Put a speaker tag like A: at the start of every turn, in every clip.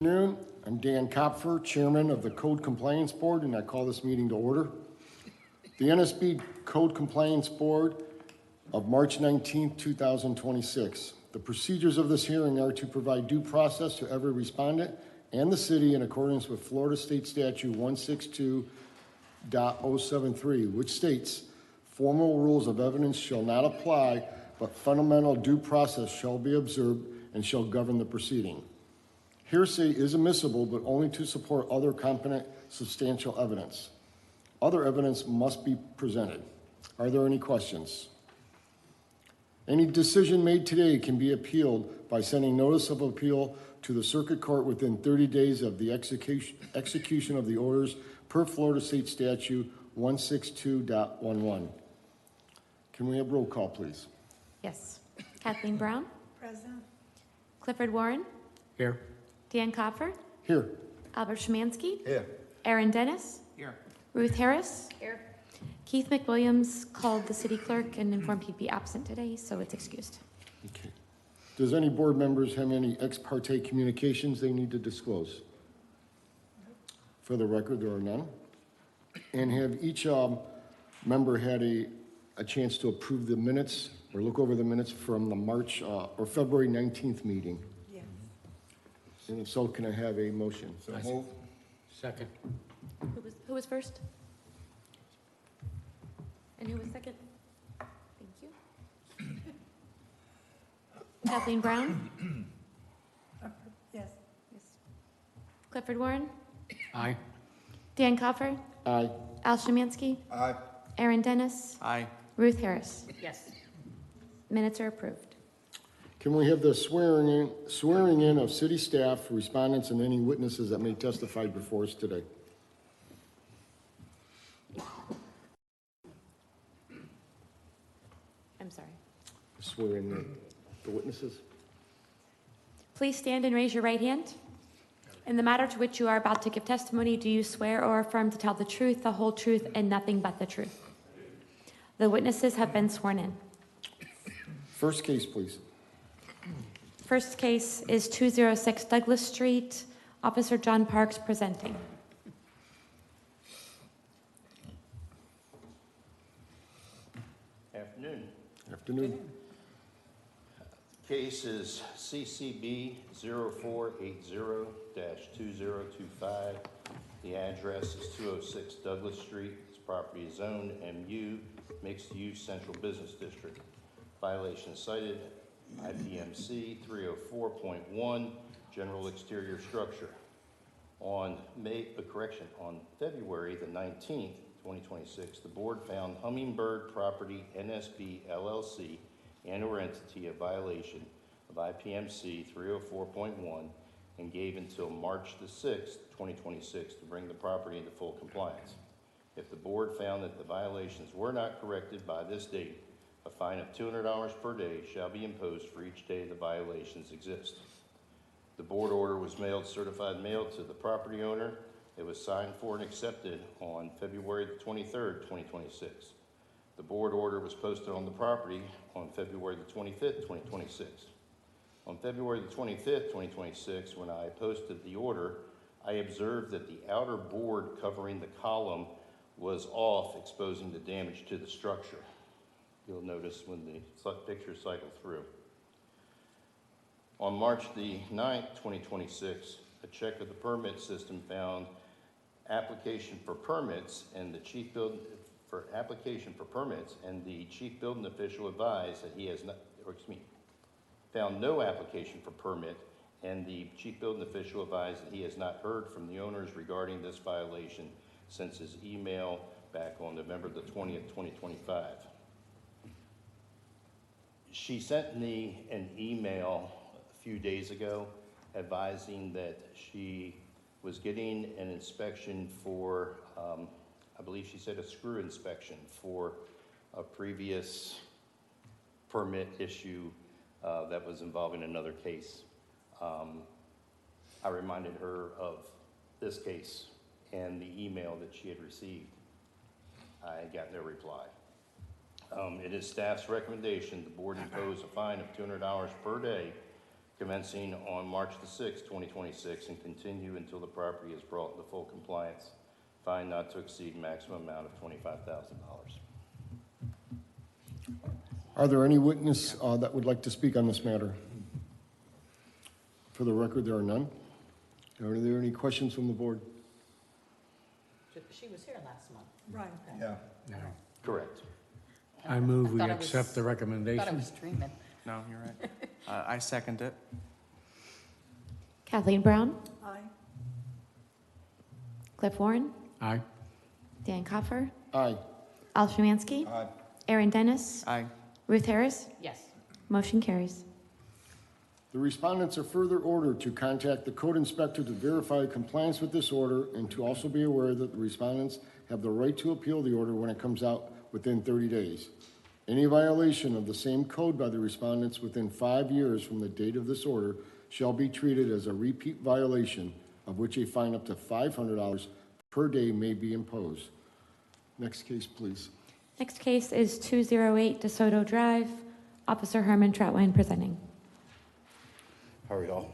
A: Good afternoon. I'm Dan Kopfer, Chairman of the Code Compliance Board, and I call this meeting to order. The NSB Code Compliance Board of March 19, 2026. The procedures of this hearing are to provide due process to every respondent and the city in accordance with Florida State Statute 162.073, which states, formal rules of evidence shall not apply, but fundamental due process shall be observed and shall govern the proceeding. Hearsay is admissible, but only to support other competent, substantial evidence. Other evidence must be presented. Are there any questions? Any decision made today can be appealed by sending notice of appeal to the Circuit Court within 30 days of the execution of the orders per Florida State Statute 162.11. Can we have roll call, please?
B: Yes. Kathleen Brown?
C: Present.
B: Clifford Warren?
D: Here.
B: Dan Kopfer?
A: Here.
B: Albert Szymanski?
D: Here.
B: Aaron Dennis?
D: Here.
B: Ruth Harris?
C: Here.
B: Keith McWilliams called the city clerk and informed he'd be absent today, so it's excused.
A: Okay. Does any board members have any ex parte communications they need to disclose? For the record, there are none. And have each member had a chance to approve the minutes or look over the minutes from the March or February 19th meeting?
C: Yes.
A: And if so, can I have a motion?
D: So move. Second.
B: Who was first? And who was second? Thank you. Kathleen Brown?
C: Yes.
B: Yes. Clifford Warren?
D: Aye.
B: Dan Kopfer?
A: Aye.
B: Al Szymanski?
D: Aye.
B: Aaron Dennis?
D: Aye.
B: Ruth Harris?
C: Yes.
B: Minutes are approved.
A: Can we have the swearing in of city staff, respondents, and any witnesses that may testify before us today?
B: I'm sorry.
A: Swearing in the witnesses?
B: Please stand and raise your right hand. In the matter to which you are about to give testimony, do you swear or affirm to tell the truth, the whole truth, and nothing but the truth? The witnesses have been sworn in.
A: First case, please.
B: First case is 206 Douglas Street. Officer John Parks presenting.
E: Afternoon.
A: Afternoon.
E: Case is CCB 0480-2025. The address is 206 Douglas Street. This property is zoned MU, Mixed Use Central Business District. Violation cited, IPMC 304.1, General Exterior Structure. On February the 19th, 2026, the board found Hummingbird Property NSB LLC and or entity a violation of IPMC 304.1 and gave until March the 6th, 2026 to bring the property into full compliance. If the board found that the violations were not corrected by this date, a fine of $200 per day shall be imposed for each day the violations exist. The board order was mailed certified mail to the property owner. It was signed for and accepted on February the 23rd, 2026. The board order was posted on the property on February the 25th, 2026. On February the 25th, 2026, when I posted the order, I observed that the outer board covering the column was off, exposing the damage to the structure. You'll notice when the pictures cycle through. On March the 9th, 2026, a check of the permit system found application for permits and the chief building official advised that he has not, found no application for permit, and the chief building official advised that he has not heard from the owners regarding this violation since his email back on November the 20th, 2025. She sent me an email a few days ago advising that she was getting an inspection for, I believe she said a screw inspection for a previous permit issue that was involving another case. I reminded her of this case and the email that she had received. I got no reply. It is staff's recommendation the board impose a fine of $200 per day commencing on March the 6th, 2026, and continue until the property is brought into full compliance. Fine not to exceed maximum amount of $25,000.
A: Are there any witness that would like to speak on this matter? For the record, there are none. Are there any questions from the board?
F: She was here last month.
C: Right.
G: Yeah.
D: No.
E: Correct.
D: I move we
F: thought I was-
D: accept the
F: Thought I
D: recommendation.
F: was dreaming.
G: No, you're right. I second it.
B: Kathleen Brown,
C: Aye.
B: Cliff Warren,
D: Aye.
B: Dan Coffer,
A: Aye.
B: Al Szymanski,
G: Aye.
B: Aaron Dennis,
G: Aye.
B: Ruth Harris.
F: Yes.
B: Motion carries.
A: The respondents are further ordered to contact the code inspector to verify compliance with this order and to also be aware that the respondents have the right to appeal the order when it comes out within 30 days. Any violation of the same code by the respondents within 5 years from the date of this order shall be treated as a repeat violation, of which a fine up to $500 per day may be imposed. Next case, please.
B: Next case is 208 DeSoto Drive. Officer Herman Troutwine presenting.
H: How are y'all?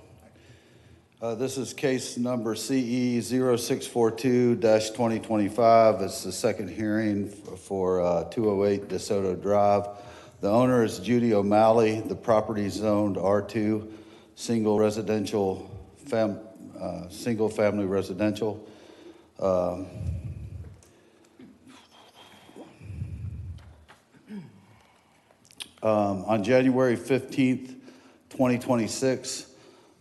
H: This is case number CE 0642-2025. It's the second hearing for 208 DeSoto Drive. The owner is Judy O'Malley. The property is zoned R2, single family residential. On January 15th, 2026,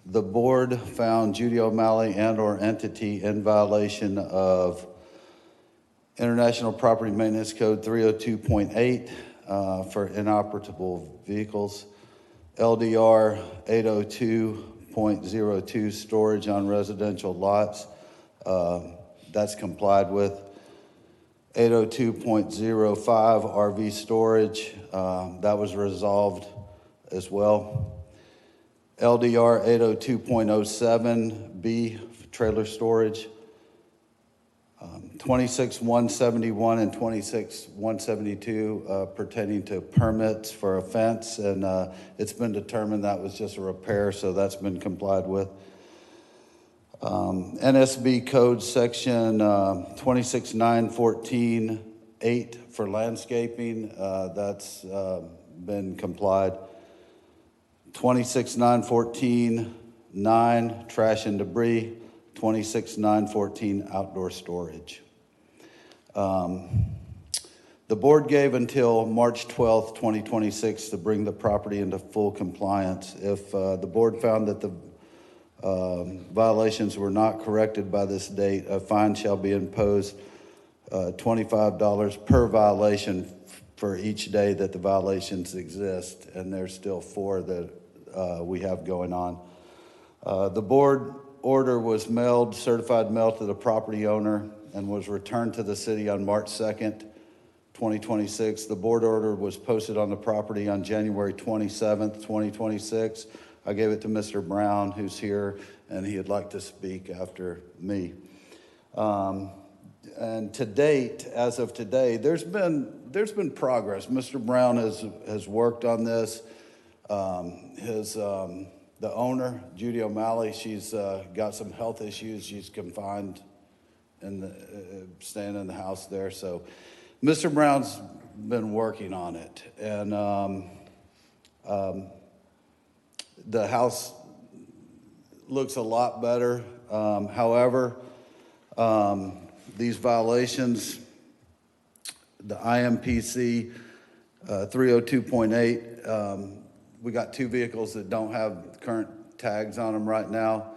H: the board found Judy O'Malley and/or entity in violation of International Property Maintenance Code 302.8 for inoperable vehicles, LDR 802.02 storage on residential lots. That's complied with. 802.05 RV storage, that was resolved as well. LDR 802.07B trailer storage. 26-171 and 26-172 pertaining to permits for a fence, and it's been determined that was just a repair, so that's been complied with. NSB Code Section 26.914.8 for landscaping, that's been complied. 26.914.9 trash and debris. 26.914 outdoor storage. The board gave until March 12th, 2026 to bring the property into full compliance. If the board found that the violations were not corrected by this date, a fine shall be imposed, $25 per violation for each day that the violations exist, and there's still 4 that we have going on. The board order was mailed, certified mail to the property owner, and was returned to the city on March 2nd, 2026. The board order was posted on the property on January 27th, 2026. I gave it to Mr. Brown, who's here, and he'd like to speak after me. And to date, as of today, there's been progress. Mr. Brown has worked on this. The owner, Judy O'Malley, she's got some health issues. She's confined and staying in the house there. So Mr. Brown's been working on it. And the house looks a lot better. However, these violations, the IMPC 302.8, we got 2 vehicles that don't have current tags on them right now.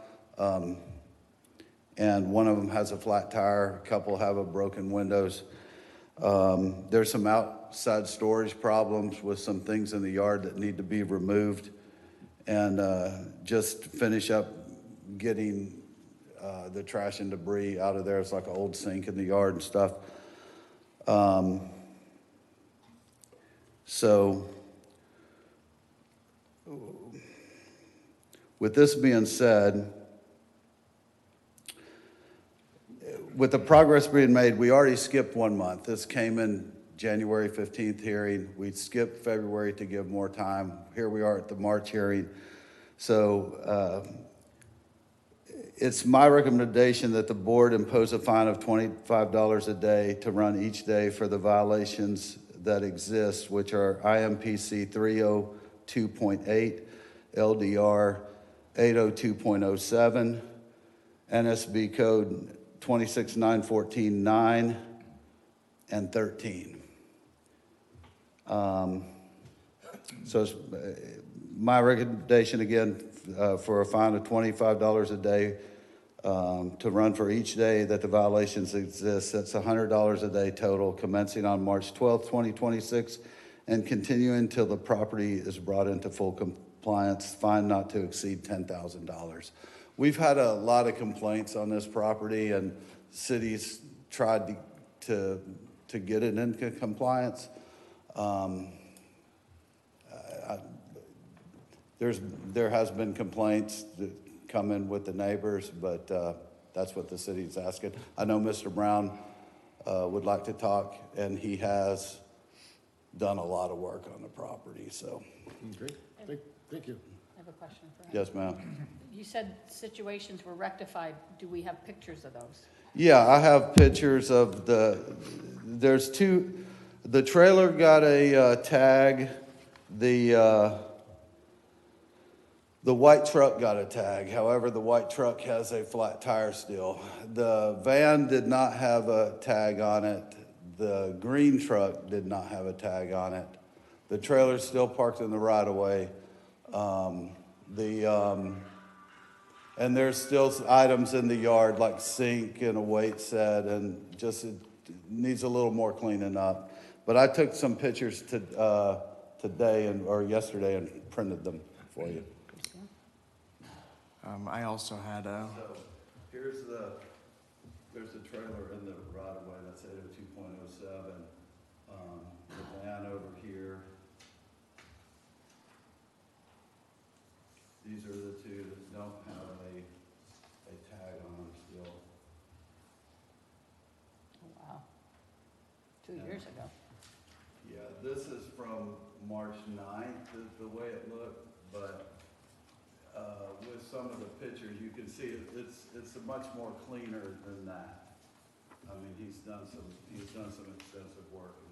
H: And one of them has a flat tire, a couple have a broken windows. There's some outside storage problems with some things in the yard that need to be removed. And just finish up getting the trash and debris out of there. It's like an old sink in the yard and stuff. So with this being said, with the progress being made, we already skipped 1 month. This came in January 15th hearing. We skipped February to give more time. Here we are at the March hearing. So it's my recommendation that the board impose a fine of $25 a day to run each day for the violations that exist, which are IMPC 302.8, LDR 802.07, NSB code 269149, and 13. So it's, my recommendation again for a fine of $25 a day to run for each day that the violations exist. That's $100 a day total, commencing on March 12th, 2026, and continuing until the property is brought into full compliance, fine not to exceed $10,000. We've had a lot of complaints on this property, and cities tried to get it into compliance. There has been complaints that come in with the neighbors, but that's what the city's asking. I know Mr. Brown would like to talk, and he has done a lot of work on the property, so.
A: Great, thank you.
F: I have a question for him.
H: Yes, ma'am.
F: You said situations were rectified. Do we have pictures of those?
H: Yeah, I have pictures of there's two, the trailer got a tag, the white truck got a tag. However, the white truck has a flat tire still. The van did not have a tag on it. The green truck did not have a tag on it. The trailer's still parked in the right of way. And there's still items in the yard like sink and a weight set, and just it needs a little more cleaning up. But I took some pictures today or yesterday and printed them for you.
G: I also had a,
H: So there's the trailer in the right of way, that's 802.07. The van over here. These are the two that don't have a tag on them still.
F: Oh, wow. 2 years ago.
H: Yeah, this is from March 9th, is the way it looked, but with some of the pictures, you can see it's a much more cleaner than that. I mean, he's done some extensive work in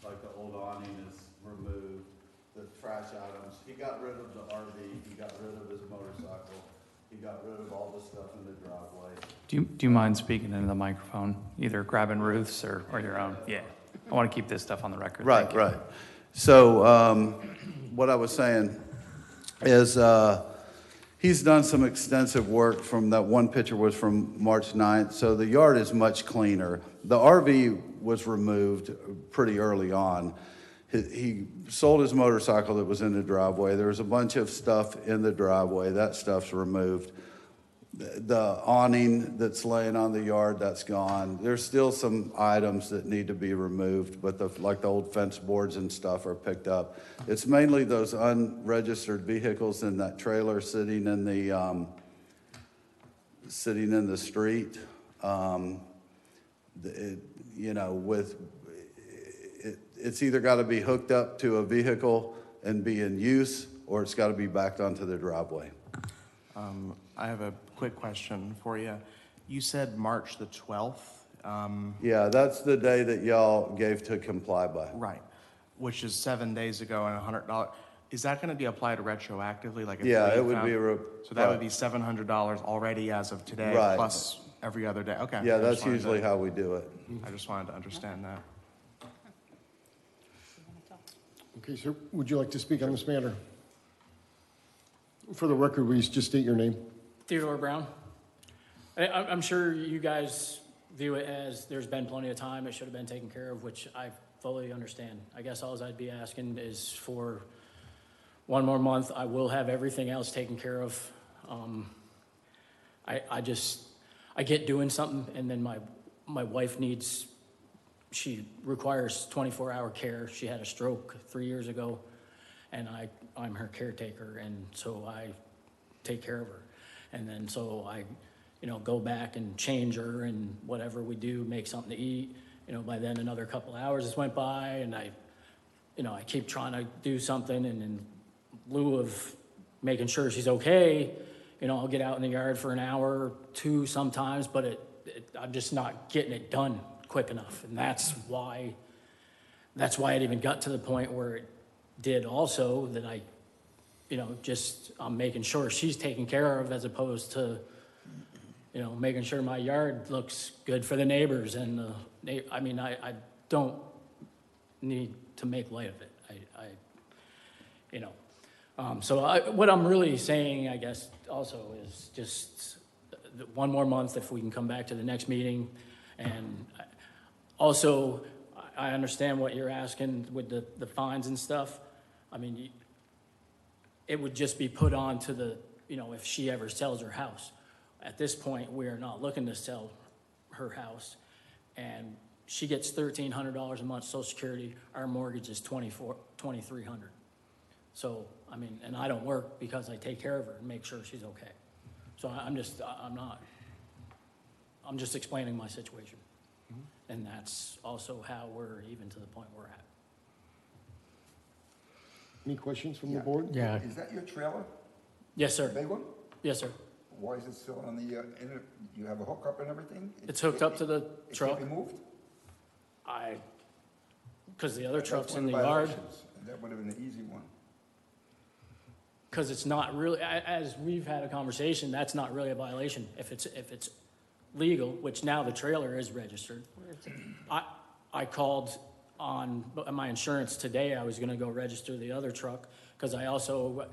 H: like the old awning is removed, the trash items. He got rid of the RV, he got rid of his motorcycle, he got rid of all the stuff in the driveway.
I: Do you mind speaking into the microphone, either grabbing Ruth's or your own? Yeah, I want to keep this stuff on the record.
H: Right, right. So what I was saying is he's done some extensive work. From that one picture was from March 9th, so the yard is much cleaner. The RV was removed pretty early on. He sold his motorcycle that was in the driveway. There was a bunch of stuff in the driveway. That stuff's removed. The awning that's laying on the yard, that's gone. There's still some items that need to be removed, but like the old fence boards and stuff are picked up. It's mainly those unregistered vehicles in that trailer sitting in the street. It's either got to be hooked up to a vehicle and be in use, or it's got to be backed onto the driveway.
G: I have a quick question for you. You said March the 12th.
H: Yeah, that's the day that y'all gave to comply by.
G: Right, which is 7 days ago and $100. Is that going to be applied retroactively? Like if
H: Yeah,
G: they
H: it would
G: found-
H: be.
G: So that would be $700 already as of today,
H: Right.
G: plus every other day. Okay.
H: Yeah,
G: I
H: that's
G: just wanted
H: usually
G: to-
H: how we do it.
G: I just wanted to understand that.
A: Okay, sir, would you like to speak on this matter? For the record, will you just state your name?
J: Theodore Brown. I'm sure you guys view it as there's been plenty of time, it should have been taken care of, which I fully understand. I guess all I'd be asking is for one more month. I will have everything else taken care of. I get doing something, and then my wife she requires 24-hour care. She had a stroke 3 years ago, and I'm her caretaker, and so I take care of her. And then so I, go back and change her, and whatever we do, make something to eat. By then another couple hours has went by, and I I keep trying to do something, and in lieu of making sure she's okay, I'll get out in the yard for an hour or two sometimes, but I'm just not getting it done quick enough. And that's why it even got to the point where it did also, that I'm making sure she's taken care of, as opposed to, making sure my yard looks good for the neighbors. And I don't need to make light of it. What I'm really saying, I guess, also is just one more month, if we can come back to the next meeting. And also, I understand what you're asking with the fines and stuff. I mean, it would just be put on to the, if she ever sells her house. At this point, we are not looking to sell her house, and she gets $1,300 a month Social Security. Our mortgage is $2,300. So, and I don't work because I take care of her and make sure she's okay. So I'm just explaining my situation. And that's also how we're even to the point we're at.
A: Any questions from the board?
D: Yeah.
K: Is that your trailer?
J: Yes, sir.
K: Big one?
J: Yes, sir.
K: Why is it still on the, you have a hookup and everything?
J: It's hooked up to the
K: It
J: truck.
K: can't be moved?
J: Because the other truck's
K: That's
J: in the
K: one of
J: yard.
K: violations. That would have been an easy one.
J: Because it's not really, as we've had a conversation, that's not really a violation. If it's legal, which now the trailer is registered. I called on my insurance today. I was gonna go register the other truck, because I also,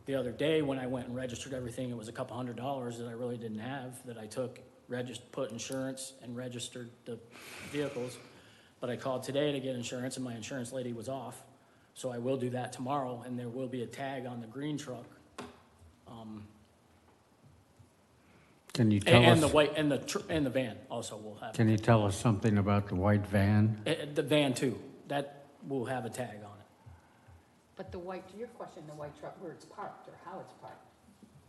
J: the other day when I went and registered everything, it was a couple $100 that I really didn't have, that I took, put insurance and registered the vehicles. But I called today to get insurance, and my insurance lady was off. So I will do that tomorrow, and there will be a tag on the green truck.
D: Can you tell
J: And the
D: us,
J: white, and the van also will have.
D: can you tell us something about the white van?
J: The van too, that will have a tag on it.
F: But to your question, the white truck, where it's parked or how it's parked.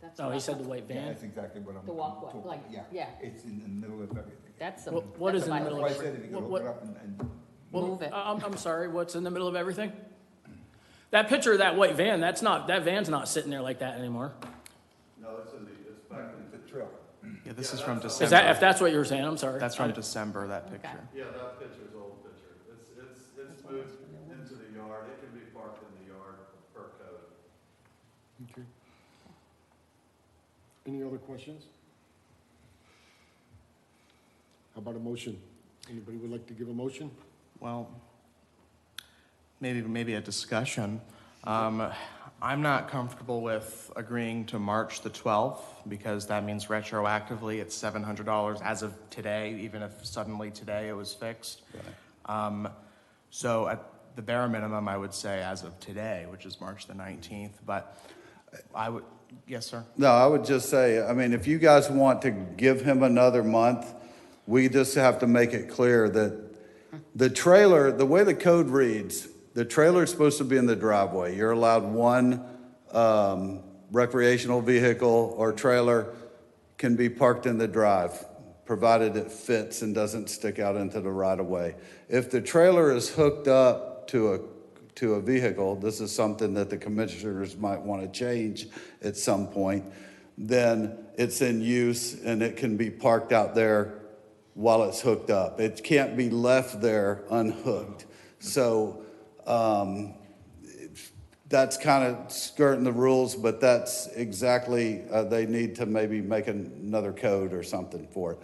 F: That's
J: Oh,
F: what
J: he
F: I
J: said the
F: thought.
J: white
K: Yeah,
J: van?
K: that's exactly what I'm.
F: The walkway,
K: talking-
F: like,
K: Yeah,
F: yeah.
K: it's in the middle of everything.
F: That's a.
J: What
F: that's
J: is
F: a
J: in the middle
K: That's
J: of
K: why I
F: violation.
K: said if you could
J: What-
K: hook it up and
F: Move it.
J: I'm sorry, what's in the middle of everything? That picture of that white van, that van's not sitting there like that anymore.
H: No, it's back
K: the trailer.
G: Yeah, this is from
J: Is
G: December.
J: that, if that's what you were saying, I'm sorry.
G: That's from December, that picture.
H: Yeah, that picture's old picture. It's moved into the yard. It can be parked in the yard per code.
A: Okay. Any other questions? How about a motion? Anybody would like to give a motion?
G: Well, maybe a discussion. I'm not comfortable with agreeing to March the 12th, because that means retroactively it's $700 as of today, even if suddenly today it was fixed. So at the bare minimum, I would say as of today, which is March the 19th, but I would, yes, sir?
H: No, I would just say, if you guys want to give him another month, we just have to make it clear that the trailer, the way the code reads, the trailer is supposed to be in the driveway. You're allowed one recreational vehicle or trailer can be parked in the drive, provided it fits and doesn't stick out into the right of way. If the trailer is hooked up to a vehicle, this is something that the commissioners might want to change at some point, then it's in use and it can be parked out there while it's hooked up. It can't be left there unhooked. So that's kind of skirting the rules, but that's exactly, they need to maybe make another code or something for it.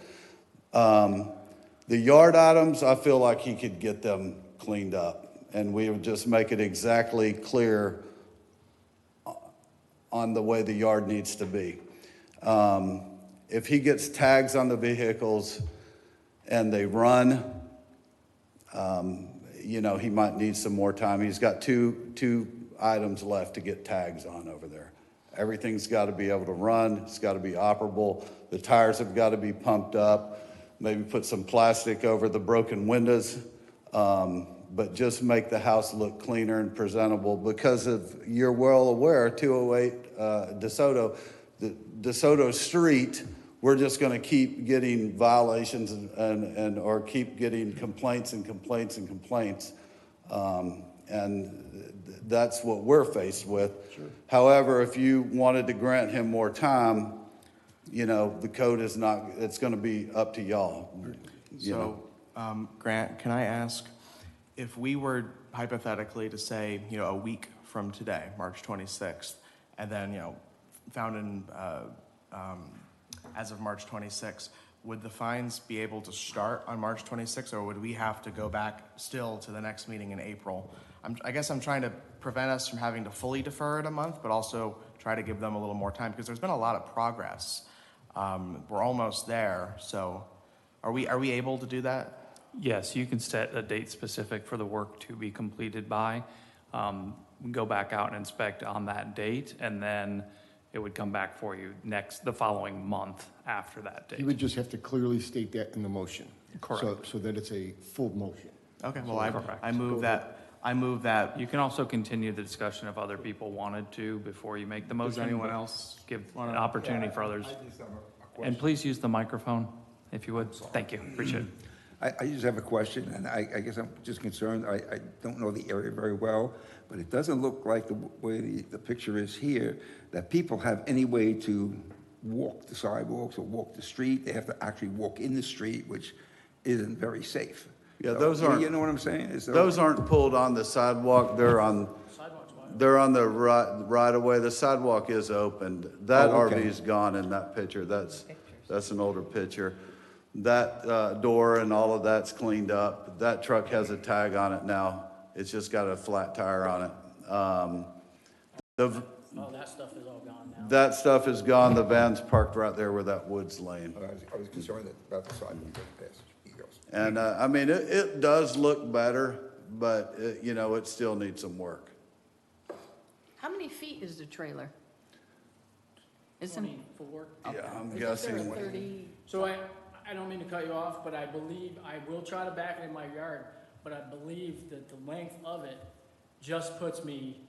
H: The yard items, I feel like he could get them cleaned up, and we would just make it exactly clear on the way the yard needs to be. If he gets tags on the vehicles and they run, he might need some more time. He's got two items left to get tags on over there. Everything's got to be able to run. It's got to be operable. The tires have got to be pumped up. Maybe put some plastic over the broken windows, but just make the house look cleaner and presentable, because you're well aware, 208 DeSoto, the DeSoto Street, we're just going to keep getting violations or keep getting complaints and complaints and complaints. And that's what we're faced with. However, if you wanted to grant him more time, you know, the code is not, it's going to be up to y'all. you know.
G: So, Grant, can I ask, if we were hypothetically to say, you know, a week from today, March 26th, and then, you know, found in, as of March 26th, would the fines be able to start on March 26th, or would we have to go back still to the next meeting in April? I guess I'm trying to prevent us from having to fully defer it a month, but also try to give them a little more time, because there's been a lot of progress. We're almost there, so are we able to do that?
I: Yes, you can set a date specific for the work to be completed by. Go back out and inspect on that date, and then it would come back for you the following month after that date.
A: You would just have to clearly state that in the motion.
I: Correct.
A: So that it's a full motion.
G: Okay, well,
I: Correct.
G: I move that.
I: You can also continue the discussion if other people wanted to before you make the motion.
G: Does anyone
I: but
G: else
I: Give
G: wanna-
I: an opportunity for others.
K: I just have a question.
I: And please use the microphone, if you would. Thank you, appreciate it.
K: I just have a question, and I guess I'm just concerned, I don't know the area very well, but it doesn't look like the way the picture is here, that people have any way to walk the sidewalks or walk the street. They have to actually walk in the street, which isn't very safe.
H: Yeah,
K: So,
H: those aren't.
K: You know what I'm saying?
H: Those aren't pulled on the sidewalk, they're on the right of way. The sidewalk is opened. That
K: Oh, okay.
H: RV's gone in that picture. That's an older picture. That door and all of that's cleaned up. That truck has a tag on it now. It's just got a flat tire on it.
J: Oh, that stuff is all gone now.
H: That stuff is gone. The van's parked right there where that wood's laying.
K: I was concerned about the sidewalk past Eagles.
H: And, I mean, it does look better, but, you know, it still needs some work.
F: How many feet is the trailer? Isn't,
J: 24.
H: Yeah, I'm
F: isn't there a
H: guessing.
F: 30?
J: So I don't mean to cut you off, but I believe, I will try to back it in my yard, but I believe that the length of it just puts me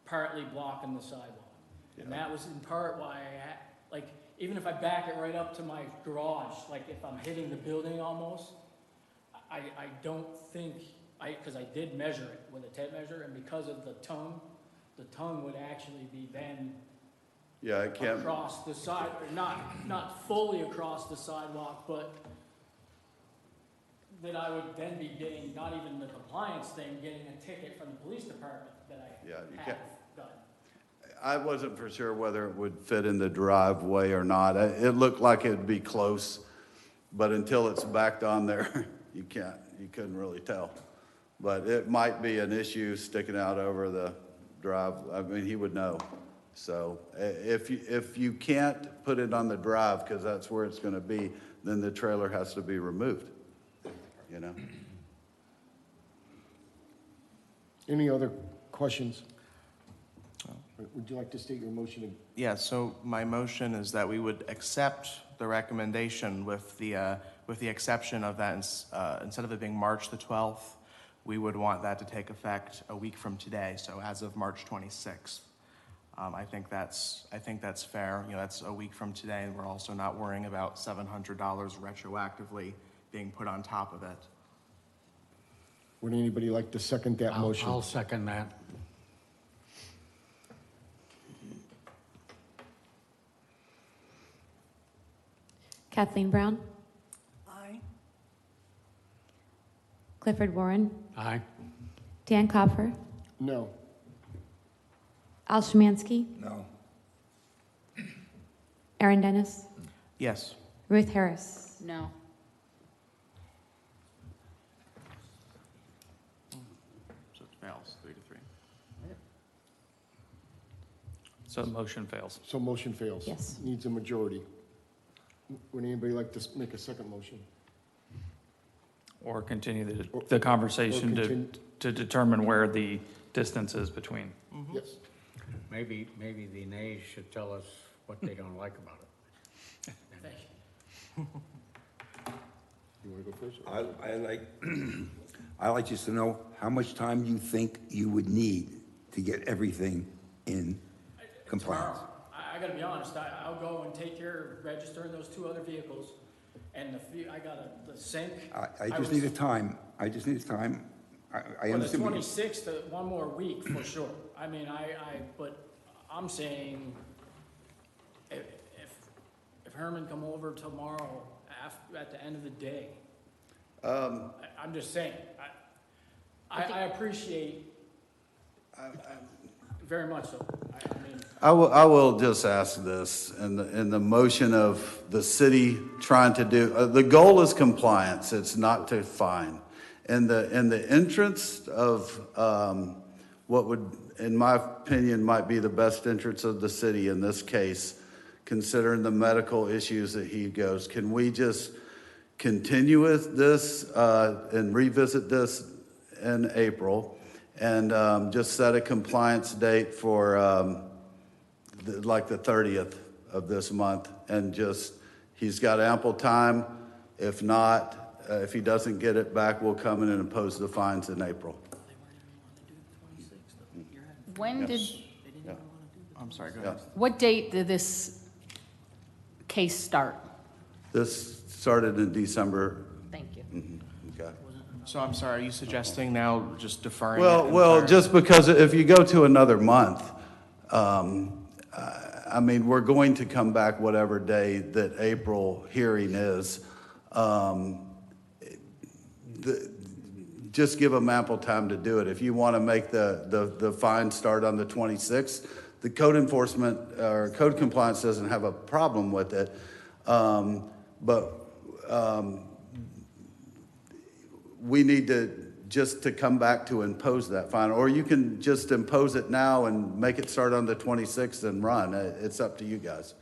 J: partly blocking the sidewalk. And that was in part why like, even if I back it right up to my garage, like if I'm hitting the building almost, I don't think, because I did measure it with a tape measure, and because of the tongue would actually be then
H: Yeah, it can't.
J: across the side, or not fully across the sidewalk, but that I would then be getting, not even the compliance thing, getting a ticket from the police department that I
H: Yeah, you
J: have
H: can't.
J: done.
H: I wasn't for sure whether it would fit in the driveway or not. It looked like it'd be close, but until it's backed on there, you couldn't really tell. But it might be an issue sticking out over the drive. I mean, he would know. So if you can't put it on the drive, because that's where it's gonna be, then the trailer has to be removed, you know?
A: Any other questions? Would you like to state your motion?
G: Yeah, so my motion is that we would accept the recommendation with the exception of that, instead of it being March the 12th, we would want that to take effect a week from today, so as of March 26th. I think that's fair. You know, that's a week from today, and we're also not worrying about $700 retroactively being put on top of it.
A: Would anybody like to second that motion?
D: I'll second that.
B: Kathleen Brown,
C: Aye.
B: Clifford Warren,
D: Aye.
B: Dan Kopfer,
A: No.
B: Al Szymanski,
K: No.
B: Aaron Dennis,
G: Yes.
B: Ruth Harris.
F: No.
G: So it fails, 3-3.
I: So the motion fails.
A: So motion fails?
B: Yes.
A: Needs a majority. Would anybody like to make a second motion?
I: Or continue the conversation to determine where the distance is between.
A: Yes.
D: Maybe the nays should tell us what they don't like about it.
A: You want to go first?
K: I like, I like just to know how much time you think you would need to get everything in compliance.
J: Tomorrow, I gotta be honest, I'll go and take care of registering those 2 other vehicles, and I got the sink.
K: I just need a time, I I
J: For the
K: understand.
J: 26th, one more week for sure. I mean, but I'm saying if Herman come over tomorrow at the end of the day, I'm just saying, I appreciate, very much so. I mean,
H: I will just ask this, in the motion of the city trying to do, the goal is compliance, it's not to fine. In the entrance of what would, in my opinion, might be the best entrance of the city in this case, considering the medical issues that he goes, can we just continue with this and revisit this in April and just set a compliance date for like the 30th of this month, and just, he's got ample time. If not, if he doesn't get it back, we'll come in and impose the fines in April.
F: When did,
H: Yeah.
G: I'm sorry, go
H: Yeah.
G: ahead.
F: what date did this case start?
H: This started in December.
F: Thank you.
H: Okay.
G: So I'm sorry, are you suggesting now just deferring?
H: Well, just because if you go to another month, I mean, we're going to come back whatever day that April hearing is. Just give them ample time to do it. If you want to make the fine start on the 26th, the code enforcement or code compliance doesn't have a problem with it. We need to come back to impose that fine, or you can just impose it now and make it start on the 26th and run. It's up to you guys.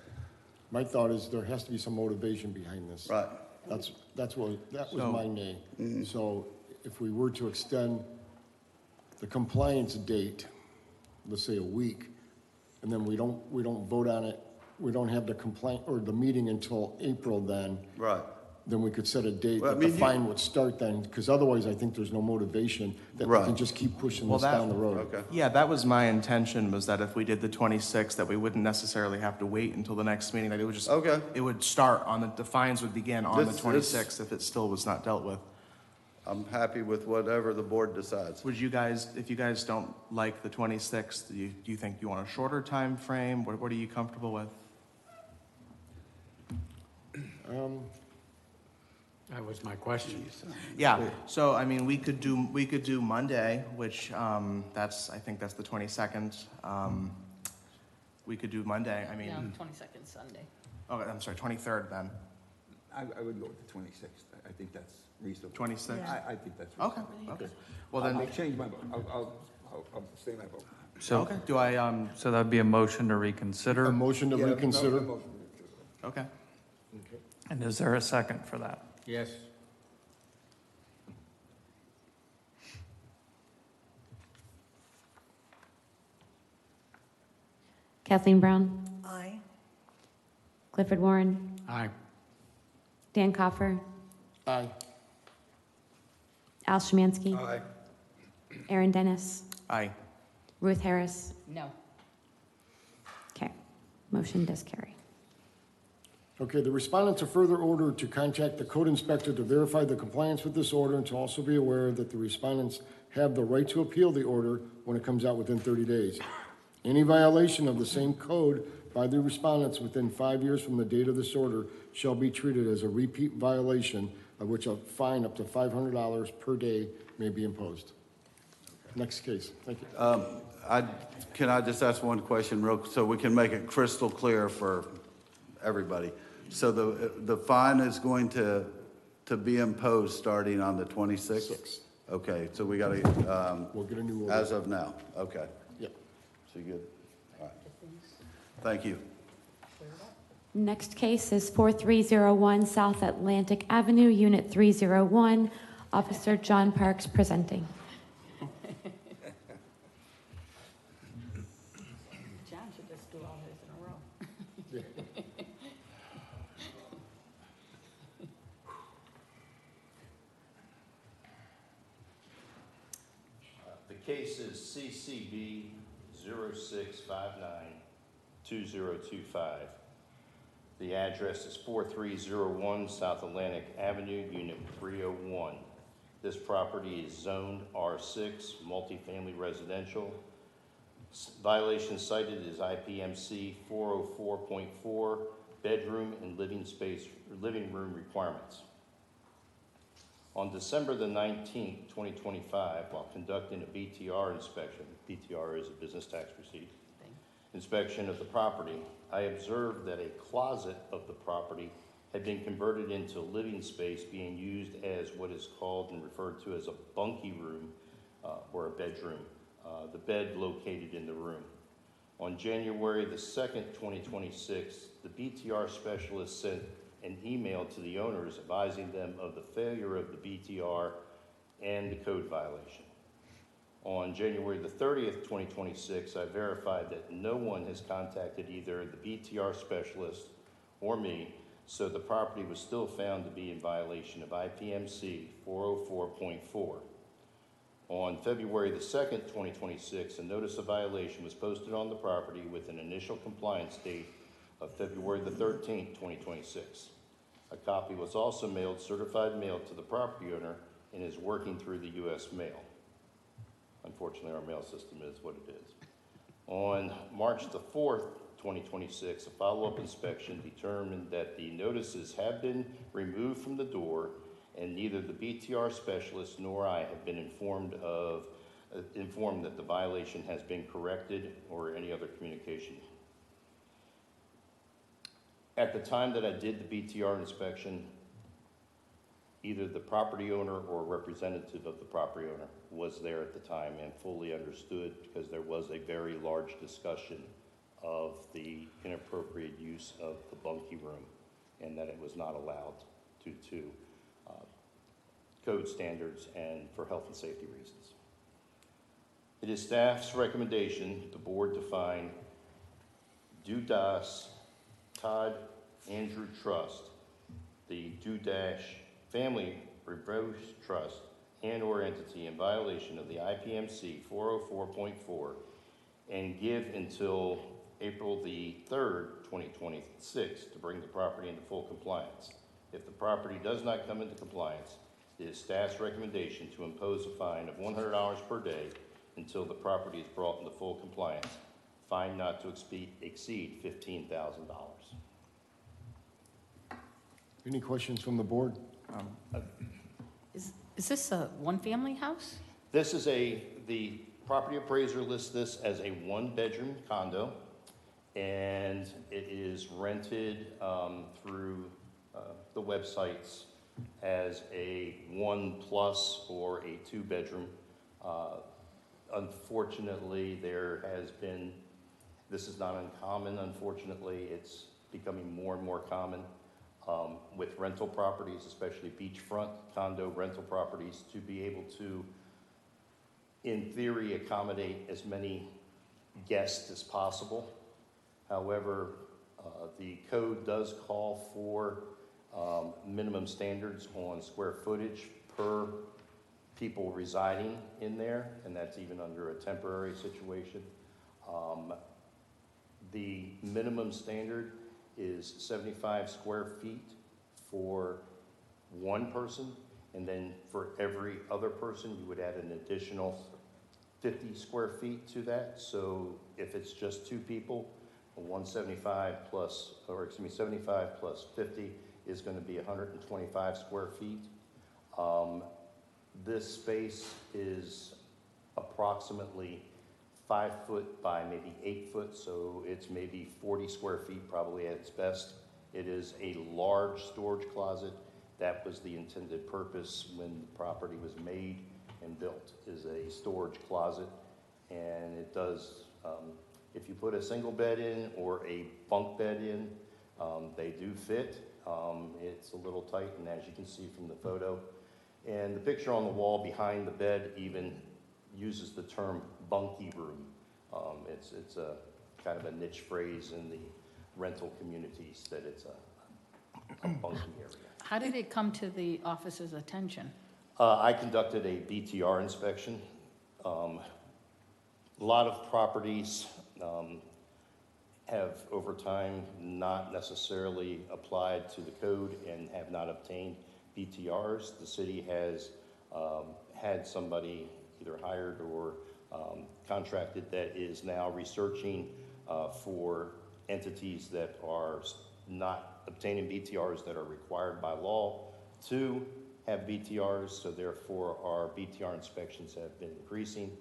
A: My thought is there has to be some motivation behind this.
H: Right.
A: That was
G: So-
A: my nay. So if we were to extend the compliance date, let's say a week, and then we don't vote on it, we don't have the complaint or the meeting until April then,
H: Right.
A: then we could set a date
H: Well, I
A: that the
H: mean, you-
A: fine would start then, because otherwise I think there's no motivation that we
H: Right.
A: can just keep pushing
G: Well,
A: this
G: that-
A: down the road.
H: Okay.
G: Yeah, that was my intention, was that if we did the 26th, that we wouldn't necessarily have to wait until the next meeting, that it would just.
H: Okay.
G: It would start on the fines would begin on the
H: This-
G: 26th if it still was not dealt with.
H: I'm happy with whatever the board decides.
G: Would you guys, if you guys don't like the 26th, do you think you want a shorter time frame? What are you comfortable with?
D: That was my question.
G: Yeah, so I mean, we could do Monday, which, I think that's the 22nd. We could do Monday, I mean,
F: No, 22nd Sunday.
G: oh, I'm sorry, 23rd then.
K: I would go with the 26th. I think that's reasonable.
G: 26th?
K: I think that's
G: Okay,
K: reasonable.
G: okay. Well then,
K: I'll change my vote. I'll stay my vote.
I: So,
G: okay, do I,
I: so that'd be a motion to reconsider.
A: A motion to
K: Yeah, no,
A: reconsider?
K: no,
G: okay.
I: And is there a second for that?
D: Yes,
B: Kathleen Brown,
C: Aye.
B: Clifford Warren,
D: aye.
B: Dan Coffer,
A: Aye.
B: Al Szymanski,
K: Aye.
B: Aaron Dennis,
G: Aye.
B: Ruth Harris.
F: No.
B: Okay, motion does carry.
A: Okay, the respondents are further ordered to contact the code inspector to verify the compliance with this order, and to also be aware that the respondents have the right to appeal the order when it comes out within 30 days. Any violation of the same code by the respondents within 5 years from the date of this order shall be treated as a repeat violation, of which a fine up to $500 per day may be imposed. Next case, thank you.
H: Can I just ask one question so we can make it crystal clear for everybody? So the fine is going to be imposed starting on the 26th?
A: Six.
H: Okay, so we got to,
A: We'll get a new order.
H: as of now, okay.
A: Yep.
H: So good, all right. Thank you.
B: Next case is 4301 South Atlantic Avenue, Unit 301. Officer John Parks presenting.
F: John should just do all his in a row.
E: The case is CCB 06592025. The address is 4301 South Atlantic Avenue, Unit 301. This property is zoned R6, multifamily residential. Violation cited is IPMC 404.4, bedroom and living room requirements. On December the 19th, 2025, while conducting a BTR inspection, BTR is a business tax receipt, inspection of the property, I observed that a closet of the property had been converted into living space, being used as what is called and referred to as a bunkie room or a bedroom, the bed located in the room. On January the 2nd, 2026, the BTR specialist sent an email to the owners advising them of the failure of the BTR and the code violation. On January the 30th, 2026, I verified that no one has contacted either the BTR specialist or me, so the property was still found to be in violation of IPMC 404.4. On February the 2nd, 2026, a notice of violation was posted on the property with an initial compliance date of February the 13th, 2026. A copy was also mailed, certified mail, to the property owner and is working through the U.S. mail. Unfortunately, our mail system is what it is. On March the 4th, 2026, a follow-up inspection determined that the notices have been removed from the door, and neither the BTR specialist nor I have been informed that the violation has been corrected or any other communication. At the time that I did the BTR inspection, either the property owner or a representative of the property owner was there at the time and fully understood, because there was a very large discussion of the inappropriate use of the bunkie room and that it was not allowed due to code standards and for health and safety reasons. It is staff's recommendation the board define Dudas Todd Andrew Trust, the Dudash Family Reverse Trust and or entity in violation of the IPMC 404.4 and give until April the 3rd, 2026 to bring the property into full compliance. If the property does not come into compliance, it is staff's recommendation to impose a fine of $100 per day until the property is brought into full compliance. Fine not to exceed $15,000.
A: Any questions from the board?
F: Is this a one-family house?
E: This is the property appraiser lists this as a one-bedroom condo, and it is rented through the websites as a 1+ or a 2-bedroom. Unfortunately, this is not uncommon, unfortunately, it's becoming more and more common with rental properties, especially beachfront condo rental properties, to be able to, in theory, accommodate as many guests as possible. However, the code does call for minimum standards on square footage per people residing in there, and that's even under a temporary situation. The minimum standard is 75 square feet for one person, and then for every other person, you would add an additional 50 square feet to that. So if it's just two people, 75 plus 50 is going to be 125 square feet. This space is approximately 5 foot by maybe 8 foot, so it's maybe 40 square feet probably at its best. It is a large storage closet. That was the intended purpose when the property was made and built, is a storage closet. And it does, if you put a single bed in or a bunk bed in, they do fit. It's a little tight, and as you can see from the photo, and the picture on the wall behind the bed even uses the term bunkie room. It's a kind of a niche phrase in the rental communities that it's a bunkie area.
F: How did it come to the office's attention?
E: I conducted a BTR inspection. A lot of properties have over time not necessarily applied to the code and have not obtained BTRs. The city has had somebody either hired or contracted that is now researching for entities that are not obtaining BTRs that are required by law to have BTRs, so therefore our BTR inspections have been increasing,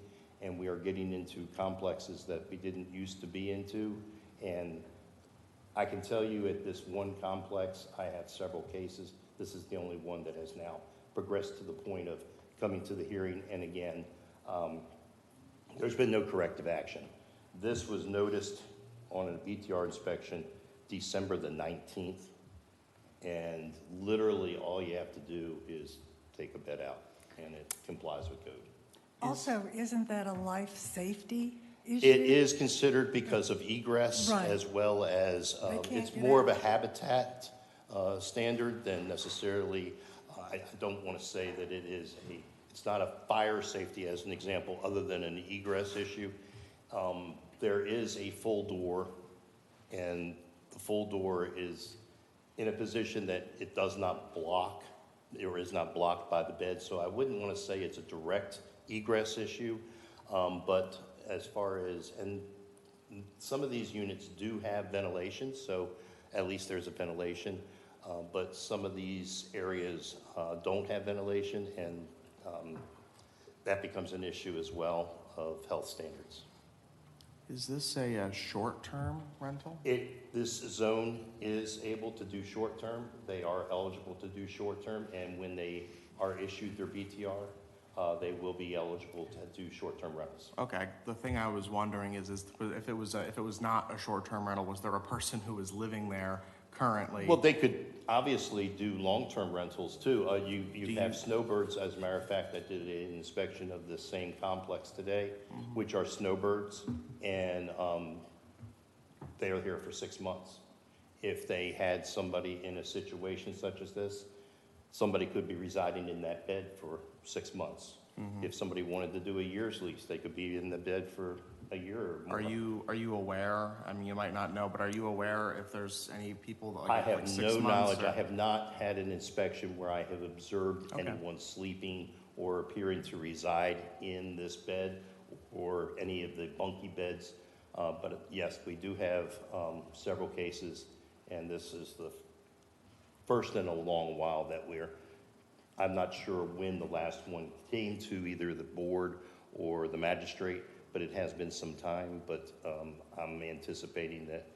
E: and we are getting into complexes that we didn't used to be into. And I can tell you at this one complex, I have several cases. This is the only one that has now progressed to the point of coming to the hearing, and again, there's been no corrective action. This was noticed on a BTR inspection December the 19th, and literally all you have to do is take a bed out, and it complies with code.
C: Also, isn't that a life safety issue?
E: It is considered because of egress,
C: Right.
E: as well as
C: They can't
E: it's
C: get
E: more
C: out.
E: of a habitat standard than necessarily, I don't want to say that it's not a fire safety as an example, other than an egress issue. There is a full door, and the full door is in a position that it does not block, or is not blocked by the bed, so I wouldn't want to say it's a direct egress issue, but as far as, and some of these units do have ventilation, so at least there's a ventilation, but some of these areas don't have ventilation, and that becomes an issue as well of health standards.
G: Is this a short-term rental?
E: This zone is able to do short-term. They are eligible to do short-term, and when they are issued their BTR, they will be eligible to do short-term rentals.
G: Okay, the thing I was wondering is if it was not a short-term rental, was there a person who was living there currently?
E: Well, they could obviously do long-term rentals too. You have snowbirds, as a matter of fact. I did an inspection of the same complex today, which are snowbirds, and they are here for 6 months. If they had somebody in a situation such as this, somebody could be residing in that bed for 6 months. If somebody wanted to do a year's lease, they could be in the bed for a year or more.
G: Are you aware? I mean, you might not know, but are you aware if there's any people that
E: I
G: like
E: have
G: 6
E: no
G: months
E: knowledge.
G: or-
E: I have not had an inspection where I have observed
G: Okay.
E: anyone sleeping or appearing to reside in this bed or any of the bunky beds. But yes, we do have several cases, and this is the first in a long while that I'm not sure when the last one came to either the board or the magistrate, but it has been some time. But I'm anticipating that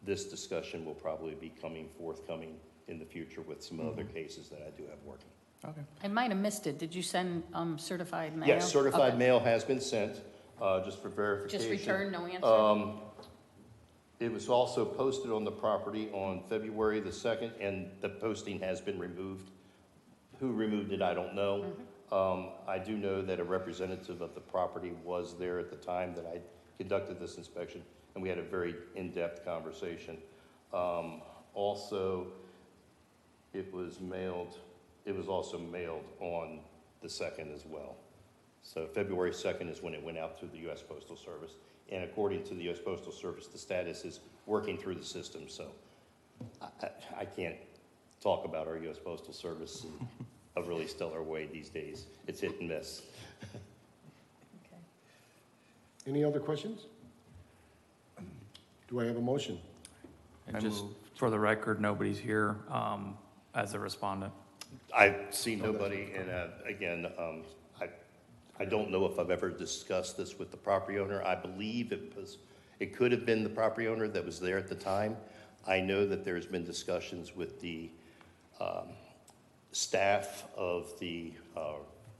E: this discussion will probably be forthcoming in the future with some other cases that I do have working.
G: Okay.
F: I might have missed it. Did you send certified mail?
E: Yes, certified
F: Okay.
E: mail has been sent, just for verification.
F: Just return, no answer?
E: It was also posted on the property on February the 2nd, and the posting has been removed. Who removed it, I don't know. I do know that a representative of the property was there at the time that I conducted this inspection, and we had a very in-depth conversation. Also, it was also mailed on the 2nd as well. So February 2nd is when it went out to the U.S. Postal Service. And according to the U.S. Postal Service, the status is working through the system. So I can't talk about our U.S. Postal Service in a really stellar way these days. It's hit and miss.
F: Okay.
A: Any other questions? Do I have a motion?
I: And
G: I
I: just
G: moved.
I: for the record, nobody's here as a respondent.
E: I've seen nobody, and again, I don't know if I've ever discussed this with the property owner. I believe it could have been the property owner that was there at the time. I know that there's been discussions with the staff of the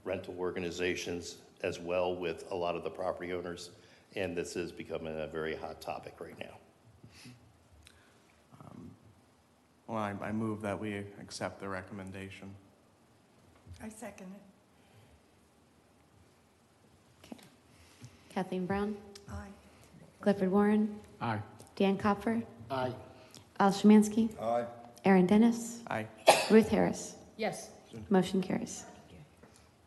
E: rental organizations, as well with a lot of the property owners, and this is becoming a very hot topic right now.
G: Well, I move that we accept the recommendation.
C: I second it.
B: Kathleen Brown,
C: Aye.
B: Clifford Warren,
D: Aye.
B: Dan Kopfer,
A: Aye.
B: Al Szymanski,
K: Aye.
B: Aaron Dennis,
G: Aye.
B: Ruth Harris.
F: Yes.
B: Motion carries.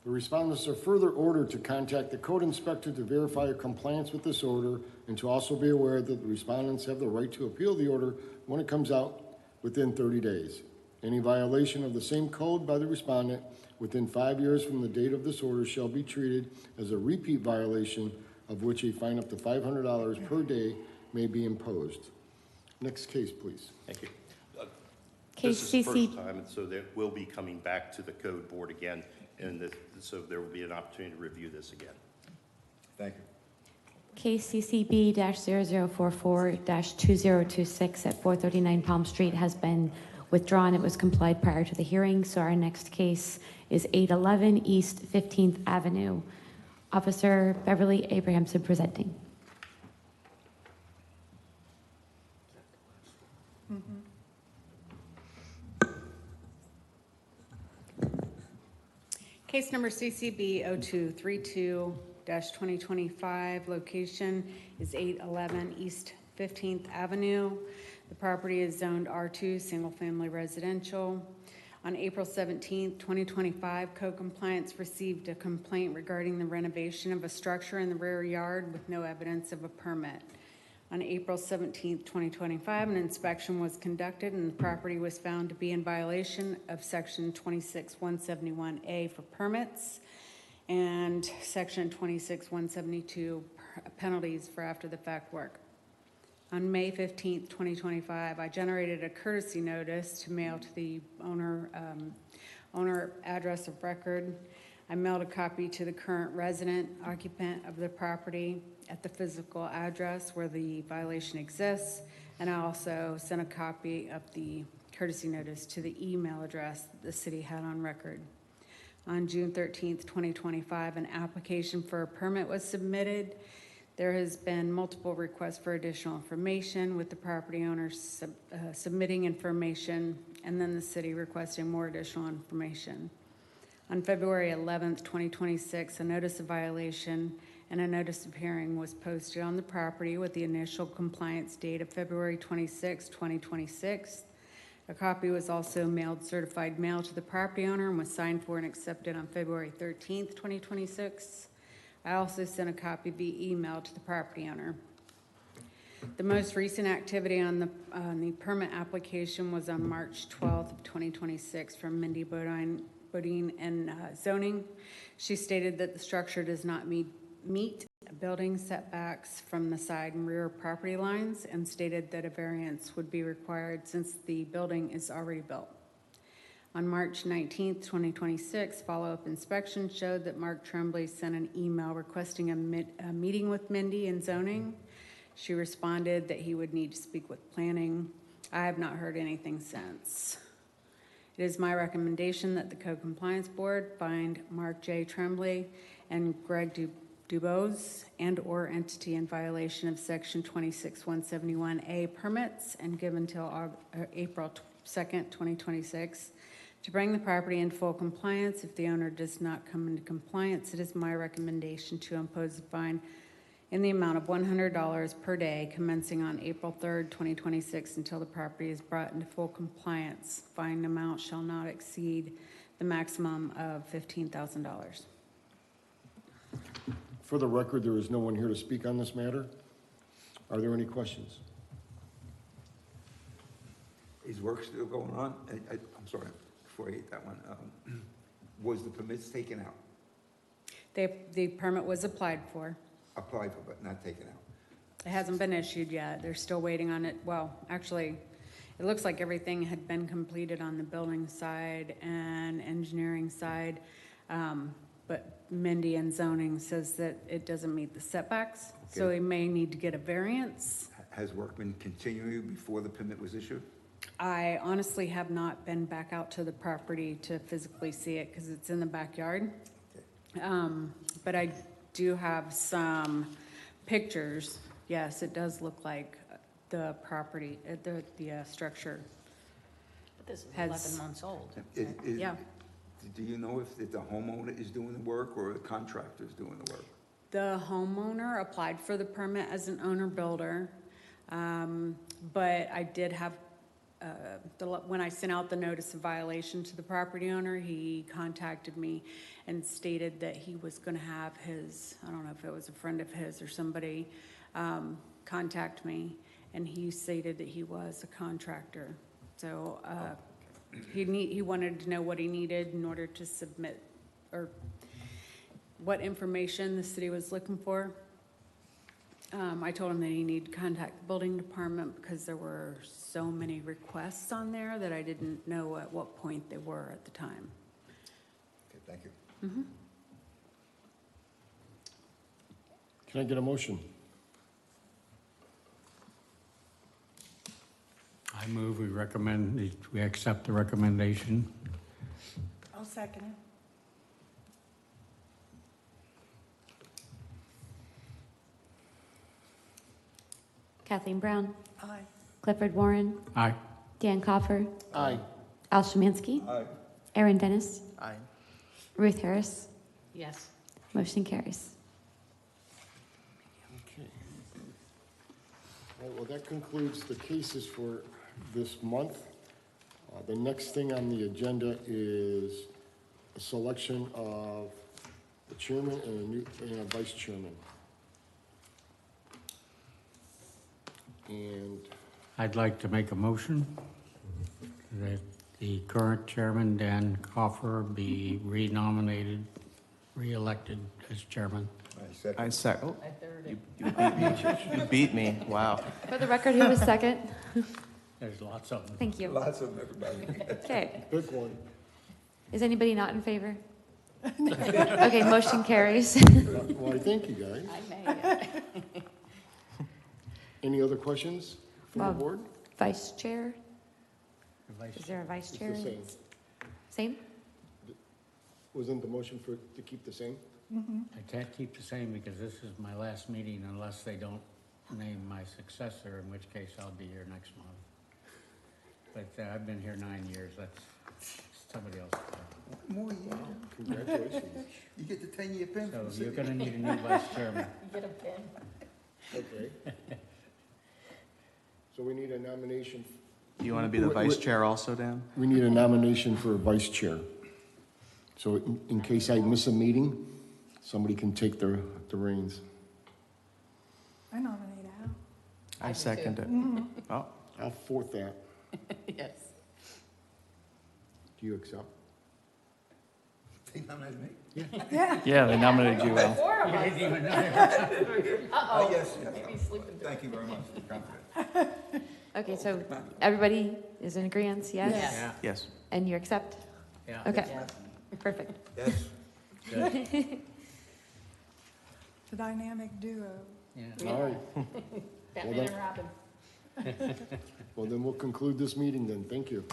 A: The respondents are further ordered to contact the code inspector to verify compliance with this order, and to also be aware that the respondents have the right to appeal the order when it comes out within 30 days. Any violation of the same code by the respondent within 5 years from the date of this order shall be treated as a repeat violation of which a fine up to $500 per day may be imposed. Next case, please.
E: Thank you.
B: Case
E: This is the
B: CC
E: first time, and so that will be coming back to the code board again, and so there will be an opportunity to review this again.
K: Thank you.
B: Case CCB-0044-2026 at 439 Palm Street has been withdrawn. It was complied prior to the hearing, so our next case is 811 East 15th Avenue. Officer Beverly Abrahamson presenting.
L: Case number CCB 0232-2025, location is 811 East 15th Avenue. The property is zoned R2, single-family residential. On April 17th, 2025, Code Compliance received a complaint regarding the renovation of a structure in the rear yard with no evidence of a permit. On April 17th, 2025, an inspection was conducted and the property was found to be in violation of Section 26171A for permits and Section 26172 penalties for after-the-fact work. On May 15th, 2025, I generated a courtesy notice to mail to the owner address of record. I mailed a copy to the current resident occupant of the property at the physical address where the violation exists, and I also sent a copy of the courtesy notice to the email address that the city had on record. On June 13th, 2025, an application for a permit was submitted. There has been multiple requests for additional information, with the property owner submitting information and then the city requesting more additional information. On February 11th, 2026, a notice of violation and a notice of hearing was posted on the property with the initial compliance date of February 26, 2026. A copy was also mailed certified mail to the property owner and was signed for and accepted on February 13th, 2026. I also sent a copy via email to the property owner. The most recent activity on the permit application was on March 12th of 2026 from Mindy Bodine and zoning. She stated that the structure does not meet building setbacks from the side and rear property lines and stated that a variance would be required since the building is already built. On March 19th, 2026, follow-up inspection showed that Mark Tremblay sent an email requesting a meeting with Mindy in zoning. She responded that he would need to speak with planning. I have not heard anything since. It is my recommendation that the Code Compliance Board find Mark J. Tremblay and Greg Dubose and/or entity in violation of Section 26171A permits and give until April 2nd, 2026 to bring the property in full compliance. If the owner does not come into compliance, it is my recommendation to impose a fine in the amount of $100 per day commencing on April 3rd, 2026 until the property is brought into full compliance. Fine amount shall not exceed the maximum of $15,000.
A: For the record, there is no one here to speak on this matter. Are there any questions?
K: Is work still going on? I'm sorry, before I hit that one. Was the permits taken out?
L: The permit was applied for.
K: Applied for, but not taken out?
L: It hasn't been issued yet. They're still waiting on it. Well, actually, it looks like everything had been completed on the building side and engineering side. But Mindy and zoning says that it doesn't meet the setbacks, so
K: Okay.
L: he may need to get a variance.
K: Has work been continuing before the permit was issued?
L: I honestly have not been back out to the property to physically see it because it's in the backyard. But I do have some pictures. Yes, it does look like the property, the structure.
F: But this is
L: Has-
F: 11 months old.
L: Yeah.
K: Do you know if the homeowner is doing the work or the contractor is doing the work?
L: The homeowner applied for the permit as an owner-builder, but I did have, when I sent out the notice of violation to the property owner, he contacted me and stated that he was going to have his, I don't know if it was a friend of his or somebody, contact me, and he stated that he was a contractor. So He wanted to know what he needed in order to submit, or what information the city was looking for. I told him that he needed to contact the building department because there were so many requests on there that I didn't know at what point they were at the time.
K: Okay, thank you.
A: Can I get a motion?
D: I move we accept the recommendation.
C: I'll second it.
B: Kathleen Brown,
C: Aye.
B: Clifford Warren,
D: Aye.
B: Dan Coffer,
A: Aye.
B: Al Szymanski,
K: Aye.
B: Aaron Dennis,
G: Aye.
B: Ruth Harris.
F: Yes.
B: Motion carries.
A: Okay. All right, well, that concludes the cases for this month. The next thing on the agenda is a selection of the chairman and a vice chairman. And
D: I'd like to make a motion that the current chairman, Dan Coffer, be re-nominated, re-elected as chairman.
K: I second.
G: Oh, you beat me. Wow.
B: For the record, who was second?
D: There's lots of them.
B: Thank you.
K: Lots of them, everybody.
B: Okay.
A: pick one.
B: Is anybody not in favor? Okay, motion carries.
A: Well, I thank you guys.
F: I may.
A: Any other questions from the
B: Well,
A: board?
B: Vice chair? Is there a vice
A: It's
B: chair?
A: the same.
B: Same?
A: Wasn't the motion to keep the same?
D: I can't keep the same because this is my last meeting unless they don't name my successor, in which case I'll be here next month. But I've been here 9 years. That's somebody else.
K: More years.
A: Congratulations.
K: You get the 10-year pin from the
D: So you're
K: city.
D: gonna need a new vice chairman.
F: Get a pin.
A: Okay. So we need a nomination.
G: Do you want to be the vice chair also, Dan?
A: We need a nomination for a vice chair. So in case I miss a meeting, somebody can take the reins.
C: I nominate Al.
G: I second it. Oh,
A: I'll fourth that.
F: Yes.
A: Do you accept?
K: They nominated me?
I: Yeah, they nominated you, Al.
F: Four of us.
K: Oh, yes, yes.
F: Maybe he's sleeping.
K: Thank you very much. Confident.
B: Okay, so everybody is in agreement, yes?
F: Yes.
D: Yeah,
G: yes.
B: And you accept?
D: yeah.
B: Okay, perfect.
K: Yes.
D: Good.
C: The dynamic duo.
D: Yeah.
A: All right.
F: Batman and Robin.
A: Well, then we'll conclude this meeting then. Thank you.